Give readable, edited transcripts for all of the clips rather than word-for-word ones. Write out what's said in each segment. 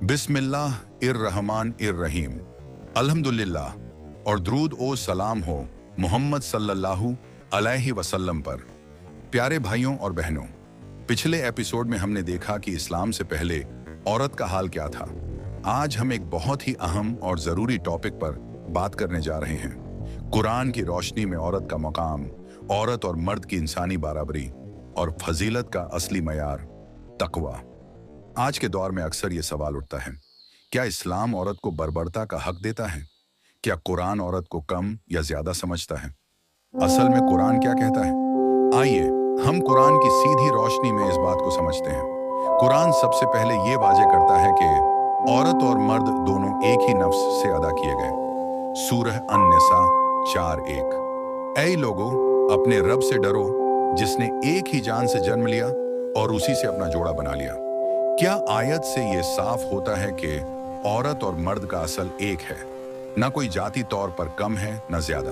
बिस्मिल्लाहिर्रहमानिर्रहीम। अल्हम्दुलिल्लाह और दरूद ओ सलाम हो मोहम्मद सल्लल्लाहु अलैहि वसल्लम पर। प्यारे भाइयों और बहनों, पिछले एपिसोड में हमने देखा कि इस्लाम से पहले औरत का हाल क्या था। आज हम एक बहुत ही अहम और ज़रूरी टॉपिक पर बात करने जा रहे हैं। कुरान की रोशनी में औरत का मकाम, औरत और मर्द की इंसानी बराबरी और फजीलत का असली मयार तकवा। आज के दौर में अक्सर ये सवाल उठता है, क्या इस्लाम औरत को बर्बरता का हक देता है? क्या कुरान औरत को कम या ज्यादा समझता है? असल में कुरान क्या कहता है? आइए हम कुरान की सीधी रोशनी में इस बात को समझते हैं। कुरान सबसे पहले ये वाजे करता है कि औरत और मर्द दोनों एक ही नफ्स से अदा किए गए। सूरह अन-निसा 4:1। ऐ लोगों, अपने रब से डरो जिसने एक ही जान से जन्म लिया और उसी से अपना जोड़ा बना लिया। क्या आयत से ये साफ होता है कि औरत और मर्द का असल एक है, ना कोई जाति तौर पर कम है ना ज्यादा।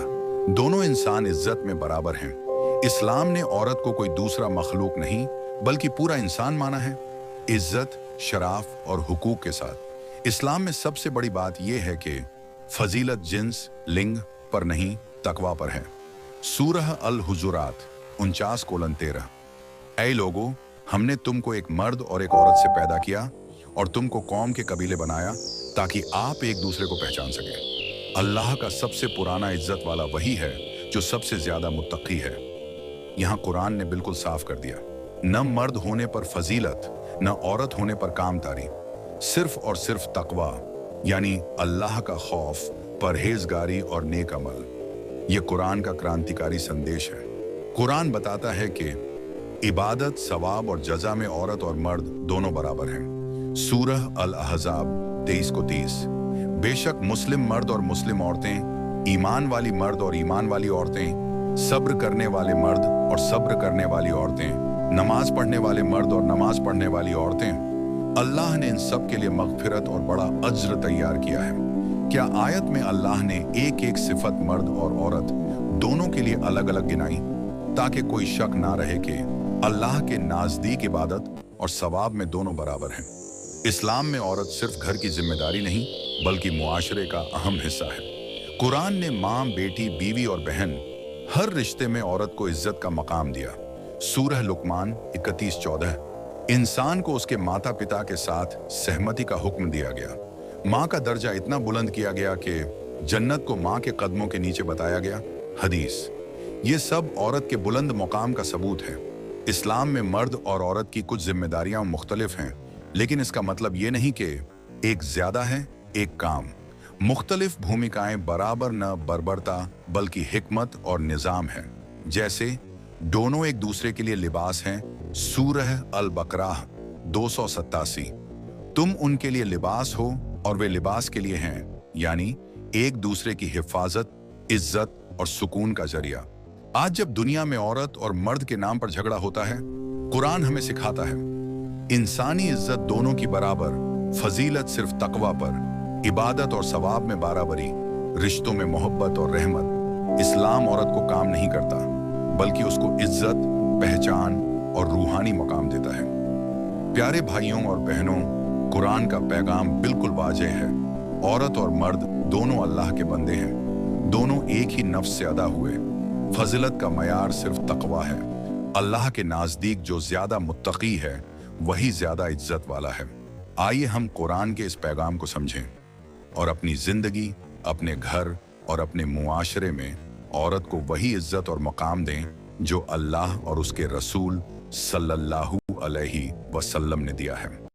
दोनों इंसान इज्जत में बराबर हैं। इस्लाम ने औरत को कोई दूसरा मखलूक नहीं बल्कि पूरा इंसान माना है, इज्जत, शराफ और हुकूक के साथ। इस्लाम में सबसे बड़ी बात यह है कि फजीलत जिन्स, लिंग पर नहीं, तकवा पर है। सूरह अल-हुजुरात 49:13। ऐ लोगों, हमने तुमको एक मर्द और एक औरत से पैदा किया और तुमको कौम के कबीले बनाया ताकि आप एक दूसरे को पहचान सके। अल्लाह का सबसे पुराना इज्जत वाला वही है जो सबसे ज्यादा मुत्तकी है। यहाँ कुरान ने बिल्कुल साफ कर दिया, न मर्द होने पर फजीलत न औरत होने पर कामतारी, सिर्फ और सिर्फ तकवा यानी अल्लाह का खौफ, परहेजगारी और नेक अमल। ये कुरान का क्रांतिकारी संदेश है। कुरान बताता है कि इबादत, सवाब और जजा में औरत और मर्द दोनों बराबर हैं। सूरह अल-अहज़ाब 23:30। बेशक मुस्लिम मर्द और मुस्लिम औरतें, ईमान वाली मर्द और ईमान वाली औरतें, सब्र करने वाले मर्द और सब्र करने वाली औरतें, नमाज पढ़ने वाले मर्द और नमाज पढ़ने वाली औरतें, अल्लाह ने इन सब के लिए मगफिरत और बड़ा अज्र तैयार किया है। क्या आयत में अल्लाह ने एक एक सिफत मर्द और औरत दोनों के लिए अलग अलग गिनाई ताकि कोई शक ना रहे कि अल्लाह के नाजदीक इबादत और सवाब में दोनों बराबर हैं। इस्लाम में औरत सिर्फ घर की जिम्मेदारी नहीं बल्कि मुआशरे का अहम हिस्सा है। कुरान ने माँ, बेटी, बीवी और बहन हर रिश्ते में औरत को इज्जत का मकाम दिया। सूरह लुकमान 31:14। इंसान को उसके माता पिता के साथ सहमति का हुक्म दिया गया। माँ का दर्जा इतना बुलंद किया गया कि जन्नत को माँ के कदमों के नीचे बताया गया। हदीस। ये सब औरत के बुलंद मुकाम का सबूत है। इस्लाम में मर्द और औरत की कुछ जिम्मेदारियां मुख्तलिफ हैं, लेकिन इसका मतलब ये नहीं कि एक ज्यादा है, एक काम। मुख्तलिफ भूमिकाएं बराबर न बर्बरता बल्कि हिकमत और निजाम है। जैसे दोनों एक दूसरे के लिए लिबास हैं। सूरह अल-बकराह 287। तुम उनके लिए लिबास हो और वे लिबास के लिए हैं, यानी एक दूसरे की हिफाजत, इज्जत और सुकून का जरिया। आज जब दुनिया में औरत और मर्द के नाम पर झगड़ा होता है, कुरान हमें सिखाता है इंसानी इज्जत दोनों की बराबर, फजीलत सिर्फ तकवा पर, इबादत और सवाब में बराबरी, रिश्तों में मोहब्बत और रहमत। इस्लाम औरत को काम नहीं करता बल्कि उसको इज्जत, पहचान और रूहानी मकाम देता है। प्यारे भाइयों और बहनों, कुरान का पैगाम बिल्कुल वाज़ेह है। औरत और मर्द दोनों अल्लाह के बंदे हैं, दोनों एक ही नफ्स से अदा हुए। फजीलत का मयार सिर्फ तकवा है। अल्लाह के नाजदीक जो ज्यादा मुत्तकी है वही ज्यादा इज्जत वाला है। आइए हम कुरान के इस पैगाम को समझें और अपनी जिंदगी, अपने घर और अपने मुआशरे में औरत को वही इज्जत और मकाम दें जो अल्लाह और उसके रसूल सल्लल्लाहु अलैहि वसल्लम ने दिया है।